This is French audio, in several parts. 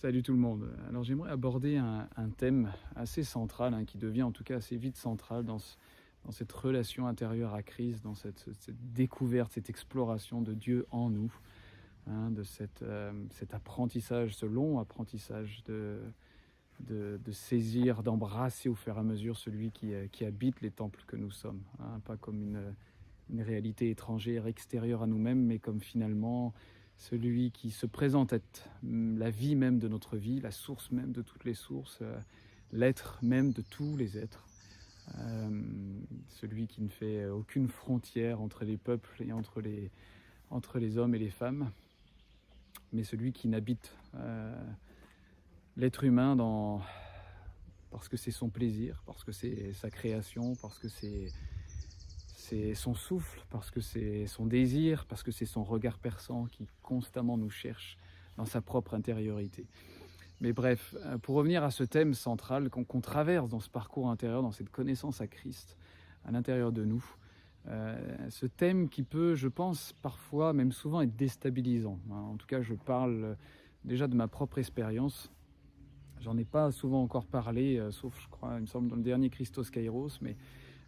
Salut tout le monde. Alors j'aimerais aborder un thème assez central, qui devient en tout cas assez vite central dans cette relation intérieure à Christ, dans cette découverte, cette exploration de Dieu en nous, de cet apprentissage, ce long apprentissage de saisir, d'embrasser au fur et à mesure celui qui habite les temples que nous sommes, pas comme une réalité étrangère, extérieure à nous-mêmes, mais comme finalement celui qui se présente être la vie même de notre vie, la source même de toutes les sources, l'être même de tous les êtres, celui qui ne fait aucune frontière entre les peuples et entre les hommes et les femmes, mais celui qui n'habite l'être humain parce que c'est son plaisir, parce que c'est sa création, parce que c'est son souffle, parce que c'est son désir, parce que c'est son regard perçant qui constamment nous cherche dans sa propre intériorité. Mais bref, pour revenir à ce thème central qu'on traverse dans ce parcours intérieur, dans cette connaissance à Christ, à l'intérieur de nous, ce thème qui peut, je pense, parfois, même souvent, être déstabilisant. En tout cas, je parle déjà de ma propre expérience. J'en ai pas souvent encore parlé, sauf, je crois, il me semble, dans le dernier Christos Kairos, mais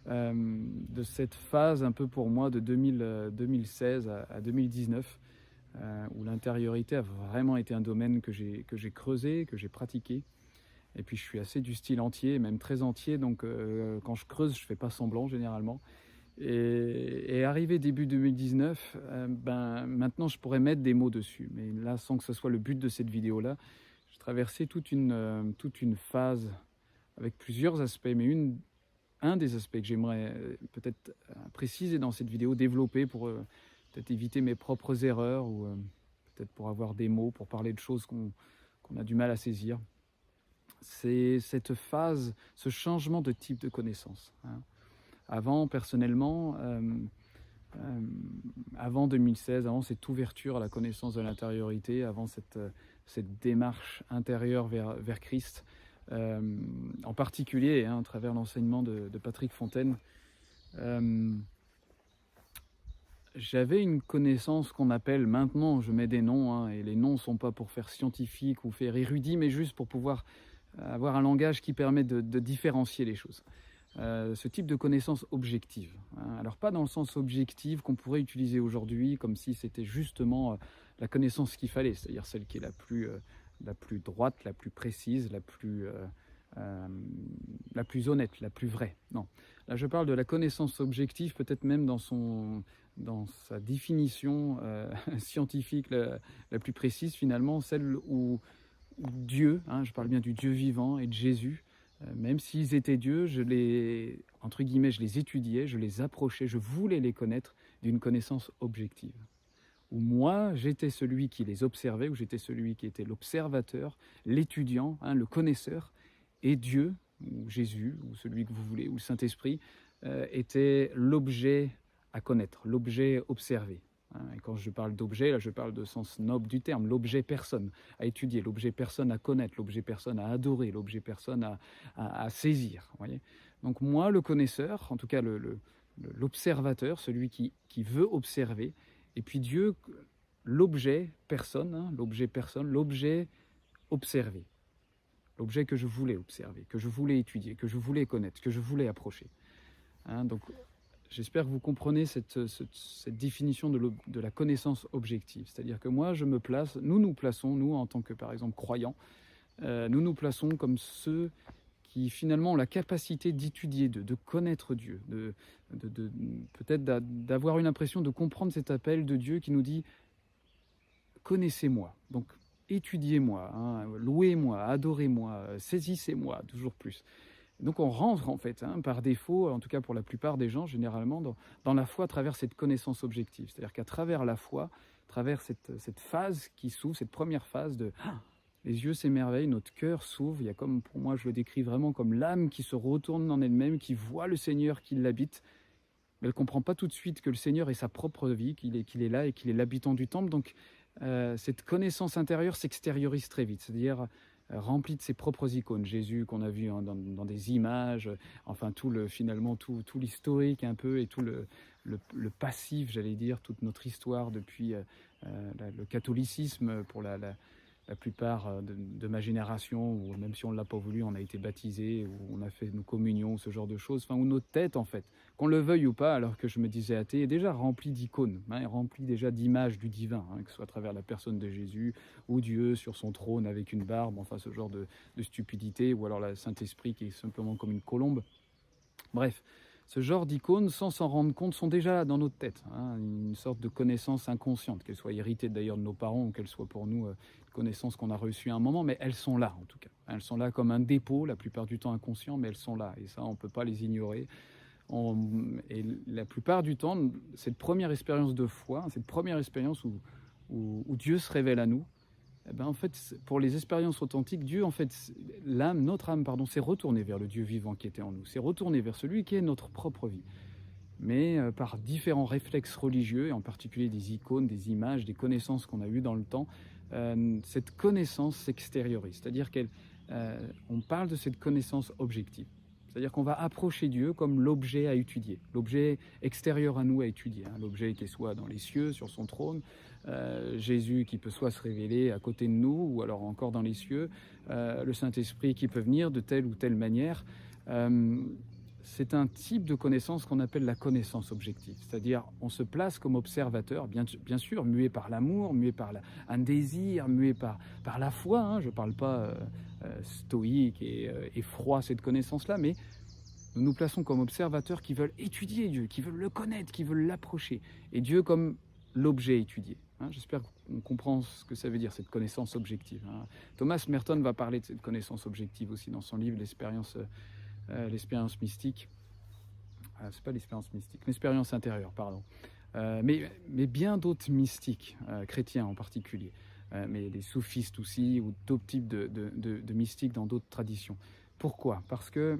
de cette phase un peu pour moi de 2016 à 2019, où l'intériorité a vraiment été un domaine que j'ai creusé, que j'ai pratiqué. Et puis je suis assez du style entier, même très entier, donc quand je creuse, je fais pas semblant généralement. Et arrivé début 2019, maintenant je pourrais mettre des mots dessus, mais là, sans que ce soit le but de cette vidéo-là, j'ai traversé toute une phase avec plusieurs aspects, mais un des aspects que j'aimerais peut-être préciser dans cette vidéo, développer pour peut-être éviter mes propres erreurs ou peut-être pour avoir des mots, pour parler de choses qu'on a du mal à saisir. C'est cette phase, ce changement de type de connaissance. Avant, personnellement, avant 2016, avant cette ouverture à la connaissance de l'intériorité, avant cette démarche intérieure vers Christ, en particulier à travers l'enseignement de Patrick Fontaine, j'avais une connaissance qu'on appelle, maintenant je mets des noms, et les noms ne sont pas pour faire scientifique ou faire érudit, mais juste pour pouvoir avoir un langage qui permet de différencier les choses. Ce type de connaissance objective. Alors pas dans le sens objectif qu'on pourrait utiliser aujourd'hui, comme si c'était justement la connaissance qu'il fallait, c'est-à-dire celle qui est la plus droite, la plus précise, la plus honnête, la plus vraie. Non, là je parle de la connaissance objective, peut-être même dans sa définition scientifique la plus précise finalement, celle où Dieu, je parle bien du Dieu vivant et de Jésus, même s'ils étaient Dieu, entre guillemets, je les étudiais, je les approchais, je voulais les connaître d'une connaissance objective. Où moi, j'étais celui qui les observait, où j'étais celui qui était l'observateur, l'étudiant, le connaisseur, et Dieu, ou Jésus, ou celui que vous voulez, ou le Saint-Esprit, était l'objet à connaître, l'objet observé. Et quand je parle d'objet, là je parle de sens noble du terme, l'objet personne à étudier, l'objet personne à connaître, l'objet personne à adorer, l'objet personne à saisir. Voyez. Donc moi, le connaisseur, en tout cas l'observateur, celui qui veut observer, et puis Dieu, l'objet personne, l'objet observé, l'objet que je voulais observer, que je voulais étudier, que je voulais connaître, que je voulais approcher. Donc j'espère que vous comprenez cette définition de la connaissance objective. C'est-à-dire que moi, nous nous plaçons, nous en tant que, par exemple, croyants, nous nous plaçons comme ceux qui finalement ont la capacité d'étudier, de connaître Dieu, peut-être d'avoir une impression de comprendre cet appel de Dieu qui nous dit « connaissez-moi ». Donc étudiez-moi, louez-moi, adorez-moi, saisissez-moi, toujours plus. Donc on rentre en fait, par défaut, en tout cas pour la plupart des gens, généralement, dans la foi à travers cette connaissance objective. C'est-à-dire qu'à travers la foi, à travers cette phase qui s'ouvre, cette première phase de les yeux s'émerveillent, notre cœur s'ouvre, il y a comme, pour moi je le décris vraiment comme l'âme qui se retourne en elle-même, qui voit le Seigneur qui l'habite, mais elle ne comprend pas tout de suite que le Seigneur est sa propre vie, qu'il est là et qu'il est l'habitant du temple. Donc cette connaissance intérieure s'extériorise très vite, c'est-à-dire rempli de ses propres icônes, Jésus qu'on a vu dans des images, enfin finalement tout l'historique un peu et tout le passif, j'allais dire, toute notre histoire depuis le catholicisme pour la plupart de ma génération, ou même si on ne l'a pas voulu, on a été baptisé, ou on a fait nos communions, ce genre de choses, enfin, où notre tête, en fait, qu'on le veuille ou pas, alors que je me disais athée, est déjà remplie d'icônes, hein, remplie déjà d'images du divin, hein, que ce soit à travers la personne de Jésus, ou Dieu sur son trône avec une barbe, enfin ce genre de stupidité, ou alors le Saint-Esprit qui est simplement comme une colombe. Bref, ce genre d'icônes, sans s'en rendre compte, sont déjà dans notre tête, hein, une sorte de connaissance inconsciente, qu'elle soit héritée d'ailleurs de nos parents, ou qu'elle soit pour nous une connaissance qu'on a reçue à un moment, mais elles sont là en tout cas. Elles sont là comme un dépôt, la plupart du temps inconscient, mais elles sont là, et ça on ne peut pas les ignorer. Et la plupart du temps, cette première expérience de foi, cette première expérience où Dieu se révèle à nous, eh ben en fait, pour les expériences authentiques, Dieu, en fait, notre âme, pardon, s'est retournée vers le Dieu vivant qui était en nous, s'est retournée vers celui qui est notre propre vie. Mais par différents réflexes religieux, et en particulier des icônes, des images, des connaissances qu'on a eues dans le temps, cette connaissance s'extériorise. C'est-à-dire qu'on parle de cette connaissance objective. C'est-à-dire qu'on va approcher Dieu comme l'objet à étudier, l'objet extérieur à nous à étudier, hein, l'objet qui est soit dans les cieux, sur son trône, Jésus qui peut soit se révéler à côté de nous, ou alors encore dans les cieux, le Saint-Esprit qui peut venir de telle ou telle manière. C'est un type de connaissance qu'on appelle la connaissance objective. C'est-à-dire, on se place comme observateur, bien sûr, muet par l'amour, muet par un désir, muet par la foi. Hein. Je ne parle pas stoïque et froid, cette connaissance-là, mais nous nous plaçons comme observateurs qui veulent étudier Dieu, qui veulent le connaître, qui veulent l'approcher. Et Dieu comme l'objet étudié. Hein. J'espère qu'on comprend ce que ça veut dire, cette connaissance objective. Hein. Thomas Merton va parler de cette connaissance objective aussi dans son livre, l'expérience mystique. C'est pas l'expérience mystique, l'expérience intérieure, pardon. Mais bien d'autres mystiques, chrétiens en particulier, mais des soufistes aussi, ou d'autres types de mystiques dans d'autres traditions. Pourquoi? Parce que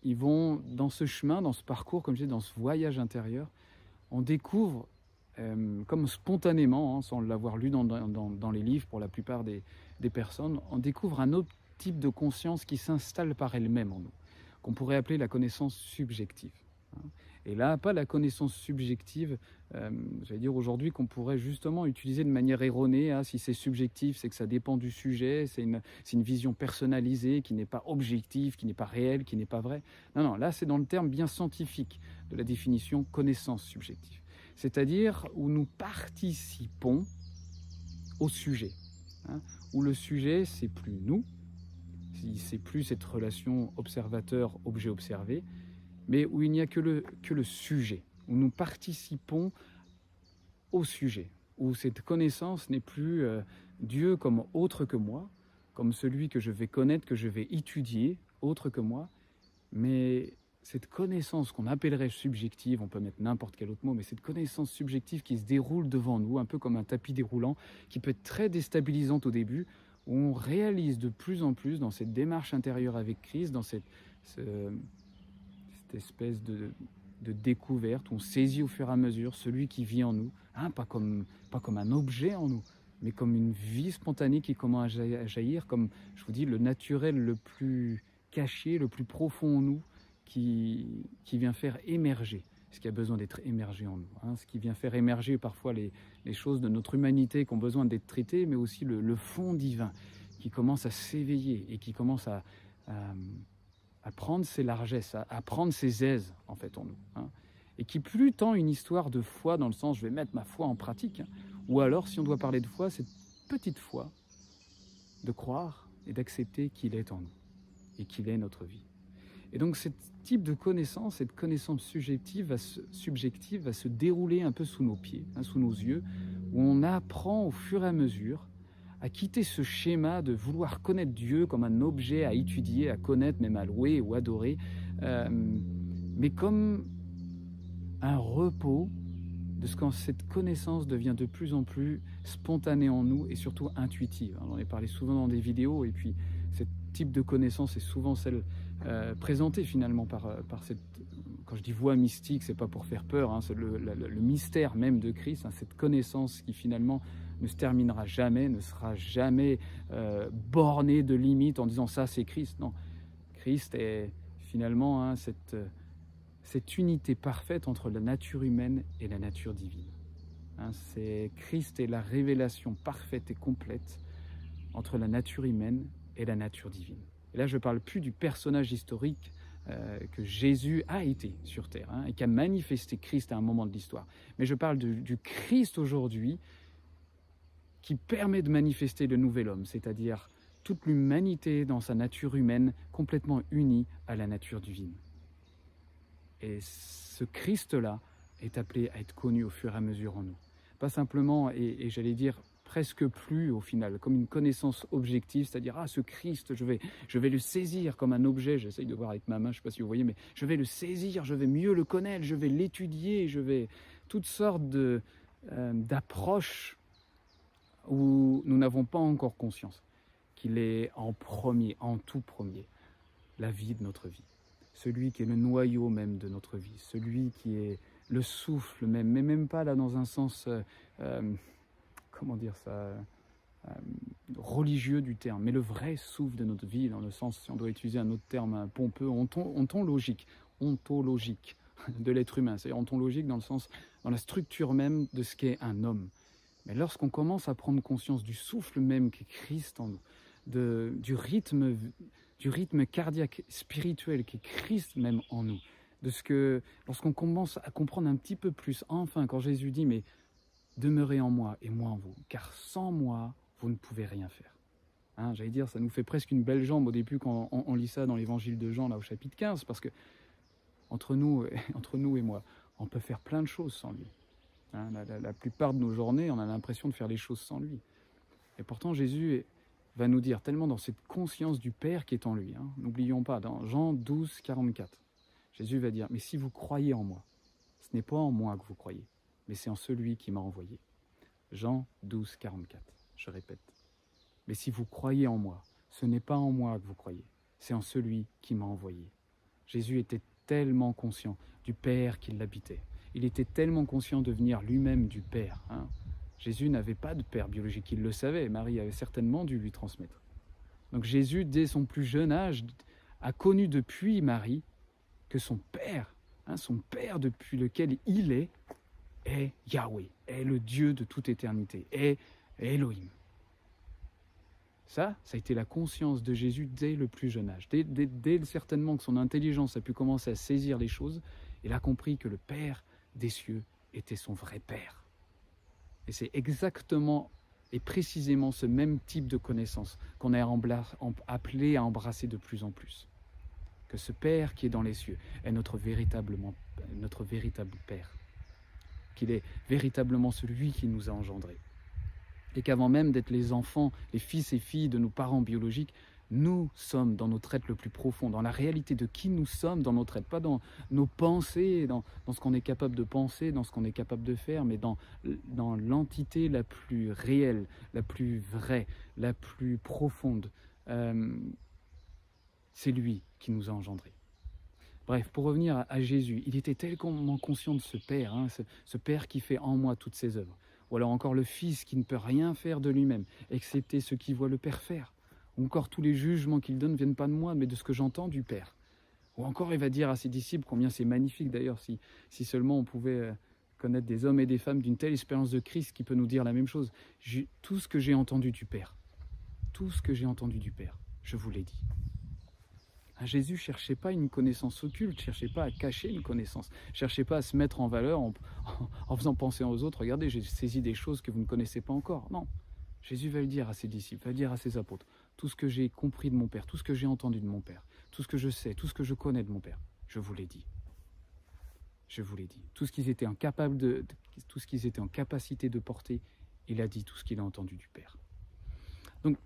ils vont dans ce chemin, dans ce parcours, comme je dis, dans ce voyage intérieur, on découvre, comme spontanément, hein, sans l'avoir lu dans les livres pour la plupart des personnes, on découvre un autre type de conscience qui s'installe par elle-même en nous, qu'on pourrait appeler la connaissance subjective. Et là, pas la connaissance subjective, j'allais dire aujourd'hui, qu'on pourrait justement utiliser de manière erronée. Hein, si c'est subjectif, c'est que ça dépend du sujet, c'est une vision personnalisée qui n'est pas objective, qui n'est pas réelle, qui n'est pas vraie. Non, là, c'est dans le terme bien scientifique de la définition connaissance subjective. C'est-à-dire où nous participons au sujet. Hein, où le sujet, c'est plus nous, c'est plus cette relation observateur-objet observé, mais où il n'y a que le sujet, où nous participons au sujet, où cette connaissance n'est plus Dieu comme autre que moi, comme celui que je vais connaître, que je vais étudier, autre que moi, mais cette connaissance qu'on appellerait subjective, on peut mettre n'importe quel autre mot, mais cette connaissance subjective qui se déroule devant nous, un peu comme un tapis déroulant, qui peut être très déstabilisante au début, où on réalise de plus en plus dans cette démarche intérieure avec Christ, dans cette espèce de découverte, où on saisit au fur et à mesure celui qui vit en nous, hein, pas comme un objet en nous, mais comme une vie spontanée qui commence à jaillir, comme, je vous dis, le naturel le plus caché, le plus profond en nous, qui vient faire émerger ce qui a besoin d'être émergé en nous, hein, ce qui vient faire émerger parfois les choses de notre humanité qui ont besoin d'être traitées, mais aussi le fond divin qui commence à s'éveiller et qui commence à prendre ses largesses, à prendre ses aises en fait en nous, hein, et qui plus tant une histoire de foi dans le sens je vais mettre ma foi en pratique, hein, ou alors si on doit parler de foi, cette petite foi de croire et d'accepter qu'il est en nous et qu'il est notre vie. Et donc ce type de connaissance, cette connaissance subjective va se dérouler un peu sous nos pieds, hein, sous nos yeux, où on apprend au fur et à mesure à quitter ce schéma de vouloir connaître Dieu comme un objet à étudier, à connaître, même à louer ou adorer, mais comme un repos de ce quand cette connaissance devient de plus en plus spontanée en nous et surtout intuitive. On en a parlé souvent dans des vidéos, et puis ce type de connaissance est souvent celle présentée finalement par cette, quand je dis voie mystique, c'est pas pour faire peur, hein, c'est le mystère même de Christ, hein, cette connaissance qui finalement ne se terminera jamais, ne sera jamais bornée de limites en disant ça c'est Christ. Non, Christ est finalement, hein, cette unité parfaite entre la nature humaine et la nature divine. Hein, Christ est la révélation parfaite et complète entre la nature humaine et la nature divine. Et là, je ne parle plus du personnage historique que Jésus a été sur terre et qui a manifesté Christ à un moment de l'histoire. Mais je parle du Christ aujourd'hui qui permet de manifester le nouvel homme, c'est-à-dire toute l'humanité dans sa nature humaine complètement unie à la nature divine. Et ce Christ-là est appelé à être connu au fur et à mesure en nous. Pas simplement, et j'allais dire presque plus au final, comme une connaissance objective, c'est-à-dire ce Christ, je vais le saisir comme un objet, j'essaye de voir avec ma main, je ne sais pas si vous voyez, mais je vais le saisir, je vais mieux le connaître, je vais l'étudier, je vais toutes sortes d'approches où nous n'avons pas encore conscience qu'il est en premier, en tout premier, la vie de notre vie. Celui qui est le noyau même de notre vie, celui qui est le souffle même, mais même pas là dans un sens, comment dire ça, religieux du terme, mais le vrai souffle de notre vie, dans le sens, si on doit utiliser un autre terme pompeux, ontologique de l'être humain, c'est-à-dire ontologique dans le sens, dans la structure même de ce qu'est un homme. Mais lorsqu'on commence à prendre conscience du souffle même qu'est Christ en nous, du rythme cardiaque, spirituel qu'est Christ même en nous, de ce que, lorsqu'on commence à comprendre un petit peu plus, enfin, quand Jésus dit, mais demeurez en moi et moi en vous, car sans moi, vous ne pouvez rien faire. J'allais dire, ça nous fait presque une belle jambe au début quand on lit ça dans l'évangile de Jean, là au chapitre 15, parce que entre nous et moi, on peut faire plein de choses sans lui. La plupart de nos journées, on a l'impression de faire les choses sans lui. Et pourtant, Jésus va nous dire, tellement dans cette conscience du Père qui est en lui, n'oublions pas, dans Jean 12, 44, Jésus va dire, mais si vous croyez en moi, ce n'est pas en moi que vous croyez, mais c'est en celui qui m'a envoyé. Jean 12, 44, je répète. Mais si vous croyez en moi, ce n'est pas en moi que vous croyez, c'est en celui qui m'a envoyé. Jésus était tellement conscient du Père qui l'habitait. Il était tellement conscient de venir lui-même du Père. Jésus n'avait pas de père biologique, il le savait, Marie avait certainement dû lui transmettre. Donc Jésus, dès son plus jeune âge, a connu depuis Marie que son Père depuis lequel il est Yahweh, est le Dieu de toute éternité, est Elohim. Ça a été la conscience de Jésus dès le plus jeune âge. Dès certainement que son intelligence a pu commencer à saisir les choses, il a compris que le Père des cieux était son vrai Père. Et c'est exactement et précisément ce même type de connaissance qu'on est appelé à embrasser de plus en plus. Que ce Père qui est dans les cieux est notre véritable Père. Qu'il est véritablement celui qui nous a engendrés. Et qu'avant même d'être les enfants, les fils et filles de nos parents biologiques, nous sommes dans notre être le plus profond, dans la réalité de qui nous sommes dans notre être, pas dans nos pensées, dans ce qu'on est capable de penser, dans ce qu'on est capable de faire, mais dans l'entité la plus réelle, la plus vraie, la plus profonde. C'est lui qui nous a engendrés. Bref, pour revenir à Jésus, il était tellement conscient de ce Père, ce Père qui fait en moi toutes ses œuvres. Ou alors encore le Fils qui ne peut rien faire de lui-même, excepté ce qu'il voit le Père faire. Ou encore tous les jugements qu'il donne ne viennent pas de moi, mais de ce que j'entends du Père. Ou encore il va dire à ses disciples, combien c'est magnifique d'ailleurs, si seulement on pouvait connaître des hommes et des femmes d'une telle expérience de Christ qui peut nous dire la même chose. Tout ce que j'ai entendu du Père, je vous l'ai dit. Jésus ne cherchait pas une connaissance occulte, ne cherchait pas à cacher une connaissance, ne cherchait pas à se mettre en valeur en faisant penser aux autres, regardez, j'ai saisi des choses que vous ne connaissez pas encore. Non, Jésus va le dire à ses disciples, va le dire à ses apôtres, tout ce que j'ai compris de mon Père, tout ce que j'ai entendu de mon Père, tout ce que je sais, tout ce que je connais de mon Père, je vous l'ai dit. Je vous l'ai dit. Tout ce qu'ils étaient en capacité de porter, il a dit tout ce qu'il a entendu du Père. Donc,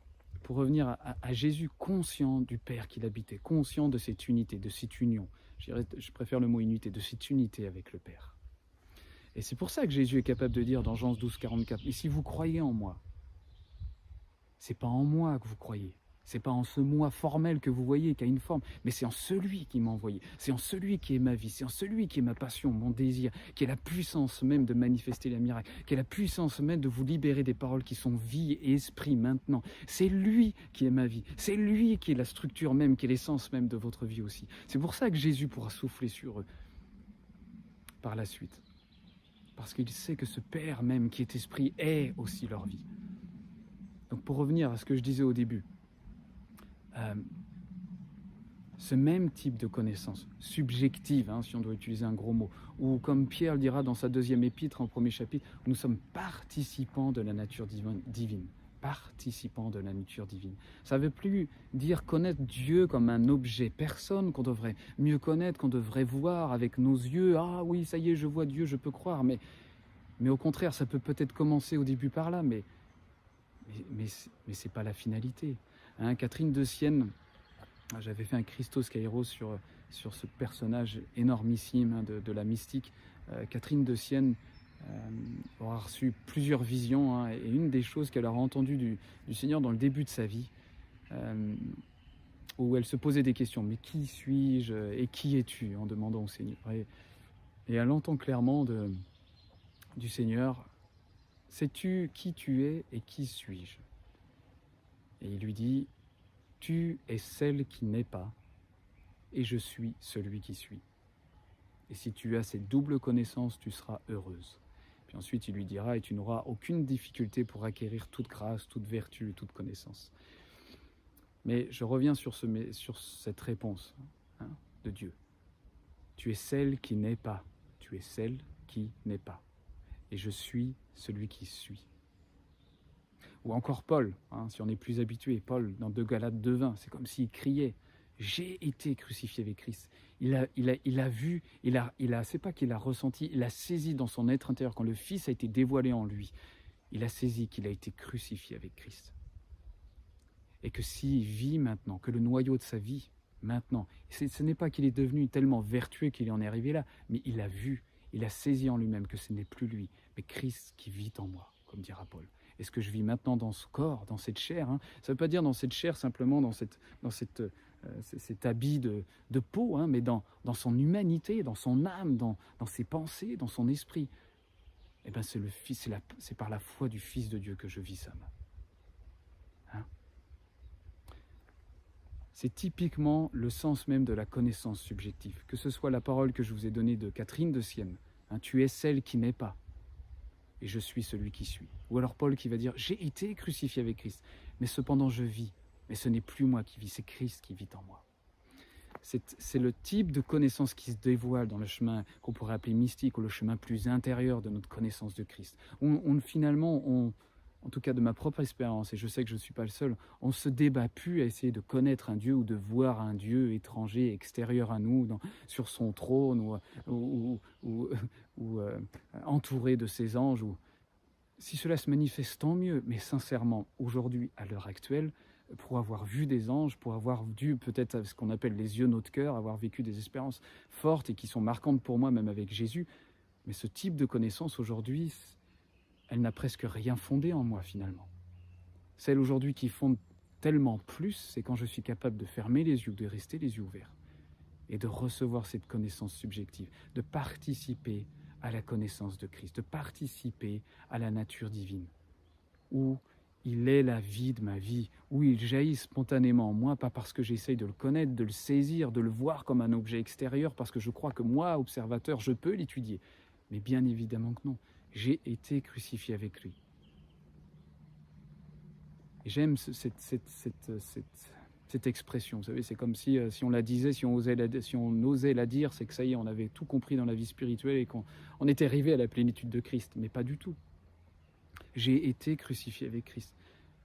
pour revenir à Jésus, conscient du Père qu'il habitait, conscient de cette unité, de cette union. Je préfère le mot unité, de cette unité avec le Père. Et c'est pour ça que Jésus est capable de dire dans Jean 12, 44, « Mais si vous croyez en moi, c'est pas en moi que vous croyez, c'est pas en ce moi formel que vous voyez qui a une forme, mais c'est en celui qui m'a envoyé, c'est en celui qui est ma vie, c'est en celui qui est ma passion, mon désir, qui est la puissance même de manifester les miracles, qui est la puissance même de vous libérer des paroles qui sont vie et esprit maintenant. C'est lui qui est ma vie, c'est lui qui est la structure même, qui est l'essence même de votre vie aussi. C'est pour ça que Jésus pourra souffler sur eux par la suite, parce qu'il sait que ce Père même qui est esprit est aussi leur vie. Donc pour revenir à ce que je disais au début, ce même type de connaissance subjective, si on doit utiliser un gros mot, ou comme Pierre le dira dans sa 2e épître, en 1er chapitre, nous sommes participants de la nature divine. Participants de la nature divine. Ça ne veut plus dire connaître Dieu comme un objet, personne qu'on devrait mieux connaître, qu'on devrait voir avec nos yeux. Ah oui, ça y est, je vois Dieu, je peux croire. Mais au contraire, ça peut peut-être commencer au début par là, mais ce n'est pas la finalité. Catherine de Sienne, j'avais fait un Christos Kairos sur ce personnage énormissime de la mystique. Catherine de Sienne aura reçu plusieurs visions, et une des choses qu'elle aura entendues du Seigneur dans le début de sa vie, où elle se posait des questions. Mais qui suis-je et qui es-tu, en demandant au Seigneur. Et elle entend clairement du Seigneur, sais-tu qui tu es et qui suis-je? Et il lui dit, tu es celle qui n'est pas, et je suis celui qui suis. Et si tu as cette double connaissance, tu seras heureuse. Puis ensuite, il lui dira, et tu n'auras aucune difficulté pour acquérir toute grâce, toute vertu et toute connaissance. Mais je reviens sur cette réponse de Dieu. Tu es celle qui n'est pas, tu es celle qui n'est pas. Et je suis celui qui suis. Ou encore Paul, si on est plus habitué, Paul dans 2 Galates 2:20, c'est comme s'il criait « J'ai été crucifié avec Christ ». Il a vu, c'est pas qu'il a ressenti, il a saisi dans son être intérieur, quand le Fils a été dévoilé en lui, il a saisi qu'il a été crucifié avec Christ. Et que s'il vit maintenant, que le noyau de sa vie, maintenant, ce n'est pas qu'il est devenu tellement vertueux qu'il en est arrivé là, mais il a vu, il a saisi en lui-même que ce n'est plus lui, mais Christ qui vit en moi, comme dira Paul. Et ce que je vis maintenant dans ce corps, dans cette chair, ça ne veut pas dire dans cette chair simplement dans cet habit de peau, mais dans son humanité, dans son âme, dans ses pensées, dans son esprit. Eh bien, c'est par la foi du Fils de Dieu que je vis ça. C'est typiquement le sens même de la connaissance subjective. Que ce soit la parole que je vous ai donnée de Catherine de Sienne, tu es celle qui n'est pas, et je suis celui qui suis. Ou alors Paul qui va dire, j'ai été crucifié avec Christ, mais cependant je vis. Mais ce n'est plus moi qui vis, c'est Christ qui vit en moi. C'est le type de connaissance qui se dévoile dans le chemin qu'on pourrait appeler mystique, ou le chemin plus intérieur de notre connaissance de Christ. Finalement, en tout cas de ma propre expérience, et je sais que je ne suis pas le seul, on ne se débat plus à essayer de connaître un Dieu ou de voir un Dieu étranger, extérieur à nous, sur son trône, ou entouré de ses anges. Si cela se manifeste, tant mieux, mais sincèrement, aujourd'hui, à l'heure actuelle, pour avoir vu des anges, pour avoir dû peut-être ce qu'on appelle les yeux de notre cœur, avoir vécu des expériences fortes et qui sont marquantes pour moi, même avec Jésus, mais ce type de connaissance aujourd'hui, elle n'a presque rien fondé en moi finalement. Celle aujourd'hui qui fonde tellement plus, c'est quand je suis capable de fermer les yeux, de rester les yeux ouverts et de recevoir cette connaissance subjective, de participer à la connaissance de Christ, de participer à la nature divine, où il est la vie de ma vie, où il jaillit spontanément en moi, pas parce que j'essaye de le connaître, de le saisir, de le voir comme un objet extérieur, parce que je crois que moi, observateur, je peux l'étudier. Mais bien évidemment que non. J'ai été crucifié avec lui. Et j'aime cette expression. Vous savez, c'est comme si on la disait, si on osait la dire, c'est que ça y est, on avait tout compris dans la vie spirituelle et qu'on était arrivé à la plénitude de Christ. Mais pas du tout. J'ai été crucifié avec Christ.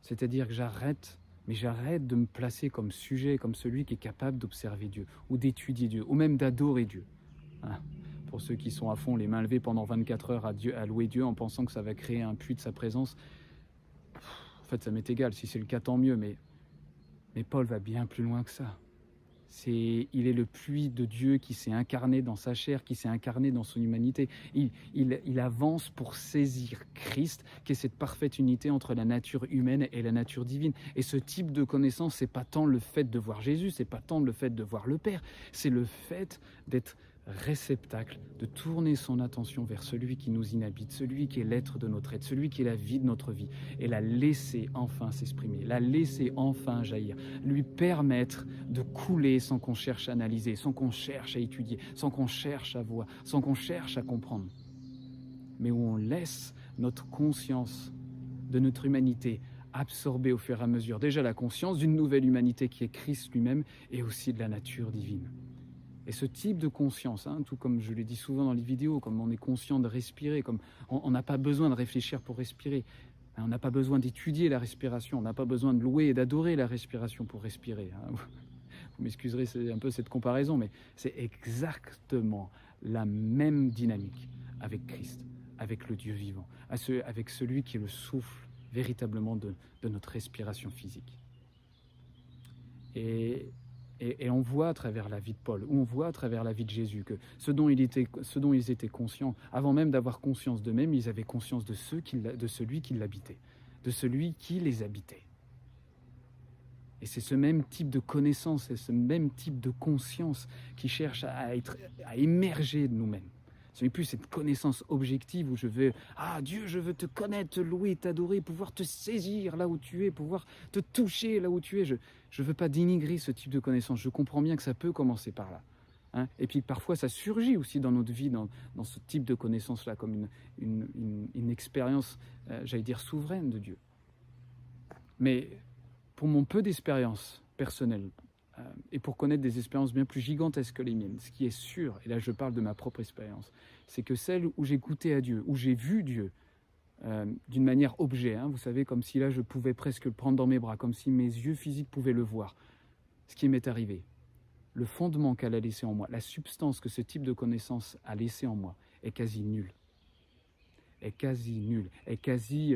C'est-à-dire que j'arrête de me placer comme sujet, comme celui qui est capable d'observer Dieu, ou d'étudier Dieu, ou même d'adorer Dieu. Pour ceux qui sont à fond, les mains levées pendant 24 heures à louer Dieu en pensant que ça va créer un puits de sa présence, en fait, ça m'est égal. Si c'est le cas, tant mieux, mais Paul va bien plus loin que ça. Il est le puits de Dieu qui s'est incarné dans sa chair, qui s'est incarné dans son humanité. Il avance pour saisir Christ, qui est cette parfaite unité entre la nature humaine et la nature divine. Et ce type de connaissance, c'est pas tant le fait de voir Jésus, c'est pas tant le fait de voir le Père, c'est le fait d'être réceptacle, de tourner son attention vers celui qui nous inhabite, celui qui est l'être de notre être, celui qui est la vie de notre vie, et la laisser enfin s'exprimer, la laisser enfin jaillir, lui permettre de couler sans qu'on cherche à analyser, sans qu'on cherche à étudier, sans qu'on cherche à voir, sans qu'on cherche à comprendre, mais où on laisse notre conscience de notre humanité absorber au fur et à mesure déjà la conscience d'une nouvelle humanité qui est Christ lui-même et aussi de la nature divine. Et ce type de conscience, tout comme je l'ai dit souvent dans les vidéos, comme on est conscient de respirer, comme on n'a pas besoin de réfléchir pour respirer, on n'a pas besoin d'étudier la respiration, on n'a pas besoin de louer et d'adorer la respiration pour respirer. Vous m'excuserez, c'est un peu cette comparaison, mais c'est exactement la même dynamique avec Christ, avec le Dieu vivant, avec celui qui est le souffle véritablement de notre respiration physique. Et on voit à travers la vie de Paul, ou on voit à travers la vie de Jésus, que ce dont ils étaient conscients, avant même d'avoir conscience d'eux-mêmes, ils avaient conscience de celui qui l'habitait, de celui qui les habitait. Et c'est ce même type de connaissance et ce même type de conscience qui cherche à émerger de nous-mêmes. Ce n'est plus cette connaissance objective où je veux « Dieu, je veux te connaître, te louer, t'adorer, pouvoir te saisir là où tu es, pouvoir te toucher là où tu es. » Je ne veux pas dénigrer ce type de connaissance. Je comprends bien que ça peut commencer par là. Et puis parfois, ça surgit aussi dans notre vie, dans ce type de connaissance-là, comme une expérience, j'allais dire, souveraine de Dieu. Mais pour mon peu d'expérience personnelle, et pour connaître des expériences bien plus gigantesques que les miennes, ce qui est sûr, et là je parle de ma propre expérience, c'est que celle où j'ai goûté à Dieu, où j'ai vu Dieu d'une manière objet, vous savez, comme si là je pouvais presque le prendre dans mes bras, comme si mes yeux physiques pouvaient le voir, ce qui m'est arrivé, le fondement qu'elle a laissé en moi, la substance que ce type de connaissance a laissé en moi est quasi nulle. Est quasi,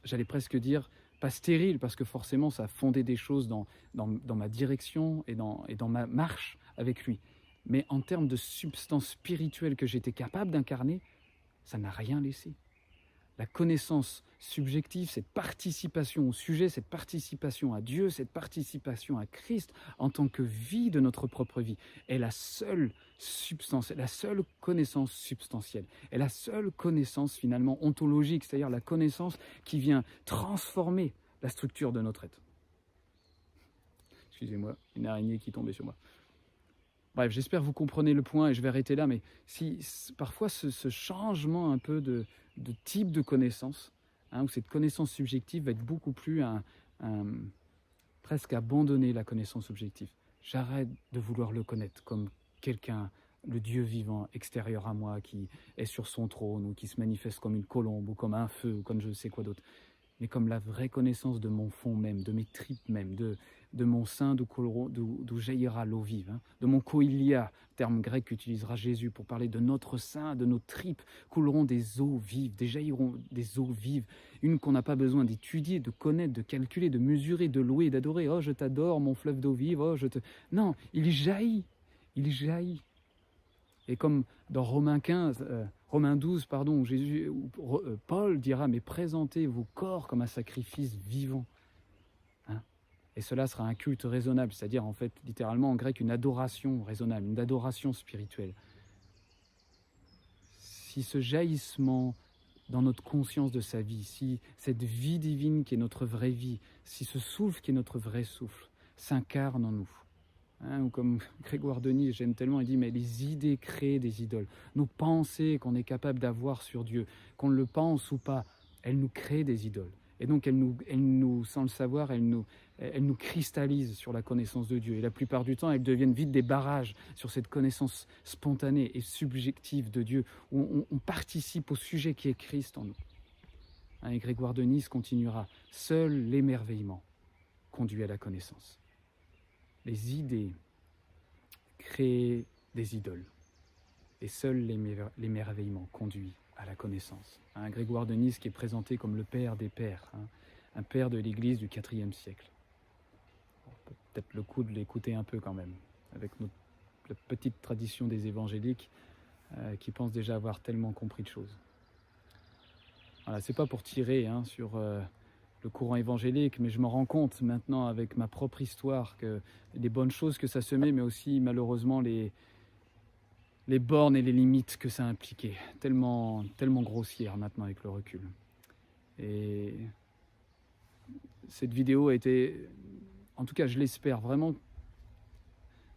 j'allais presque dire, pas stérile, parce que forcément ça a fondé des choses dans ma direction et dans ma marche avec lui. Mais en termes de substance spirituelle que j'étais capable d'incarner, ça n'a rien laissé. La connaissance subjective, cette participation au sujet, cette participation à Dieu, cette participation à Christ en tant que vie de notre propre vie, est la seule substance, la seule connaissance substantielle, est la seule connaissance finalement ontologique, c'est-à-dire la connaissance qui vient transformer la structure de notre être. Excusez-moi, une araignée qui tombait sur moi. Bref, j'espère que vous comprenez le point et je vais arrêter là, mais si parfois ce changement un peu de type de connaissance, où cette connaissance subjective va être beaucoup plus presque abandonner la connaissance objective. J'arrête de vouloir le connaître comme quelqu'un, le Dieu vivant extérieur à moi qui est sur son trône ou qui se manifeste comme une colombe ou comme un feu ou comme je ne sais quoi d'autre, mais comme la vraie connaissance de mon fond même, de mes tripes même, de mon sein d'où jaillira l'eau vive, de mon koilia, terme grec qu'utilisera Jésus pour parler de notre sein, de nos tripes, couleront des eaux vives, jailliront des eaux vives, une qu'on n'a pas besoin d'étudier, de connaître, de calculer, de mesurer, de louer, d'adorer. Oh, je t'adore, mon fleuve d'eau vive, Non, il jaillit. Et comme dans Romains 12, où Paul dira « Mais présentez vos corps comme un sacrifice vivant. » Et cela sera un culte raisonnable, c'est-à-dire en fait, littéralement en grec, une adoration raisonnable, une adoration spirituelle. Si ce jaillissement dans notre conscience de sa vie, si cette vie divine qui est notre vraie vie, si ce souffle qui est notre vrai souffle, s'incarne en nous, ou comme Grégoire de Nysse, j'aime tellement, il dit, mais les idées créent des idoles. Nos pensées qu'on est capable d'avoir sur Dieu, qu'on le pense ou pas, elles nous créent des idoles. Et donc, elles nous, sans le savoir, elles nous cristallisent sur la connaissance de Dieu. Et la plupart du temps, elles deviennent vite des barrages sur cette connaissance spontanée et subjective de Dieu, où on participe au sujet qui est Christ en nous. Et Grégoire de Nysse continuera. Seul l'émerveillement conduit à la connaissance. Les idées créent des idoles. Et seul l'émerveillement conduit à la connaissance. Grégoire de Nysse qui est présenté comme le père des pères, un père de l'Église du IVe siècle. Peut-être le coup de l'écouter un peu quand même, avec la petite tradition des évangéliques qui pensent déjà avoir tellement compris de choses. Voilà, c'est pas pour tirer sur le courant évangélique, mais je me rends compte maintenant avec ma propre histoire que les bonnes choses que ça semait, mais aussi malheureusement les bornes et les limites que ça impliquait, tellement grossières maintenant avec le recul. Et cette vidéo a été, en tout cas je l'espère vraiment,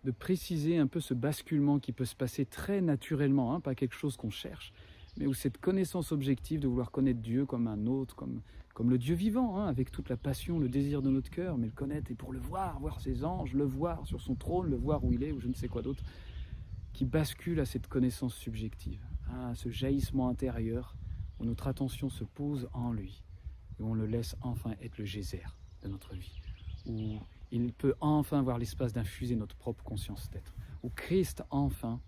de préciser un peu ce basculement qui peut se passer très naturellement, pas quelque chose qu'on cherche, mais où cette connaissance objective de vouloir connaître Dieu comme un autre, comme comme le Dieu vivant, hein, avec toute la passion, le désir de notre cœur, mais le connaître et pour le voir ses anges, le voir sur son trône, le voir où il est, ou je ne sais quoi d'autre, qui bascule à cette connaissance subjective, à ce jaillissement intérieur où notre attention se pose en lui, et où on le laisse enfin être le geyser de notre vie, où il peut enfin avoir l'espace d'infuser notre propre conscience d'être, où Christ enfin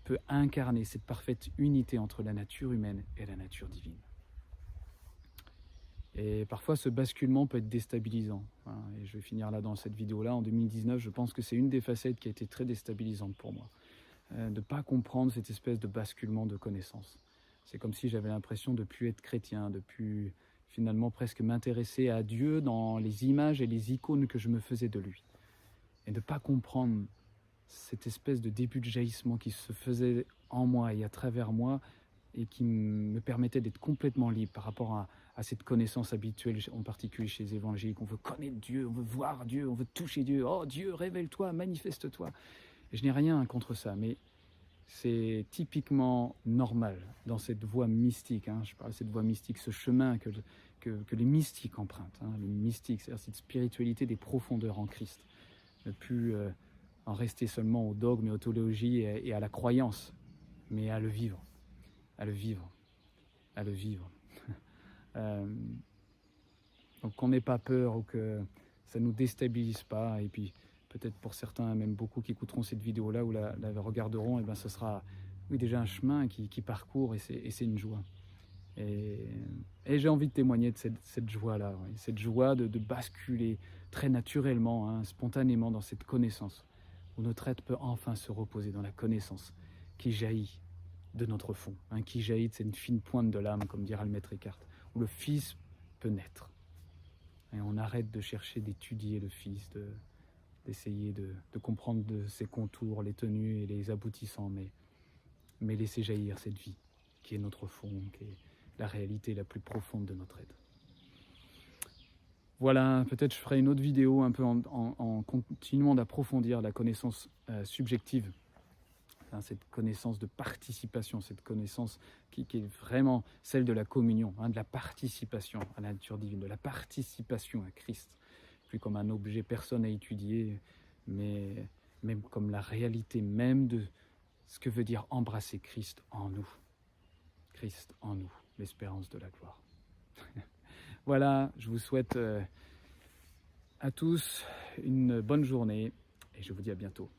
peut incarner cette parfaite unité entre la nature humaine et la nature divine. Et parfois ce basculement peut être déstabilisant, hein, et je vais finir là dans cette vidéo-là. En 2019, je pense que c'est une des facettes qui a été très déstabilisante pour moi, de ne pas comprendre cette espèce de basculement de connaissance. C'est comme si j'avais l'impression de ne plus être chrétien, de ne plus finalement presque m'intéresser à Dieu dans les images et les icônes que je me faisais de lui. Et de ne pas comprendre cette espèce de début de jaillissement qui se faisait en moi et à travers moi et qui me permettait d'être complètement libre par rapport à cette connaissance habituelle, en particulier chez les évangéliques. On veut connaître Dieu, on veut voir Dieu, on veut toucher Dieu. Oh Dieu, révèle-toi, manifeste-toi. Et je n'ai rien contre ça, mais c'est typiquement normal dans cette voie mystique, hein, je parle de cette voie mystique, ce chemin que les mystiques empruntent, hein, le mystique, c'est-à-dire cette spiritualité des profondeurs en Christ, ne plus en rester seulement au dogme et aux théologies et à la croyance, mais à le vivre, à le vivre, à le vivre. Donc qu'on n'ait pas peur ou que ça ne nous déstabilise pas, et puis peut-être pour certains, même beaucoup qui écouteront cette vidéo-là ou la regarderont, et ben ce sera oui, déjà un chemin qui parcourt, et c'est une joie. Et j'ai envie de témoigner de cette joie-là, oui, cette joie de basculer très naturellement, hein, spontanément dans cette connaissance, où notre être peut enfin se reposer dans la connaissance qui jaillit de notre fond, hein, qui jaillit de cette fine pointe de l'âme, comme dira le maître Eckhart, où le Fils peut naître. Et on arrête de chercher d'étudier le Fils, d'essayer de comprendre de ses contours, les tenues et les aboutissants, mais laisser jaillir cette vie qui est notre fond, qui est la réalité la plus profonde de notre être. Voilà, peut-être je ferai une autre vidéo un peu en continuant d'approfondir la connaissance subjective, hein, cette connaissance de participation, cette connaissance qui est vraiment celle de la communion, hein, de la participation à la nature divine, de la participation à Christ, plus comme un objet personne à étudier, mais même comme la réalité même de ce que veut dire embrasser Christ en nous. Christ en nous, l'espérance de la gloire. Voilà, je vous souhaite à tous une bonne journée et je vous dis à bientôt.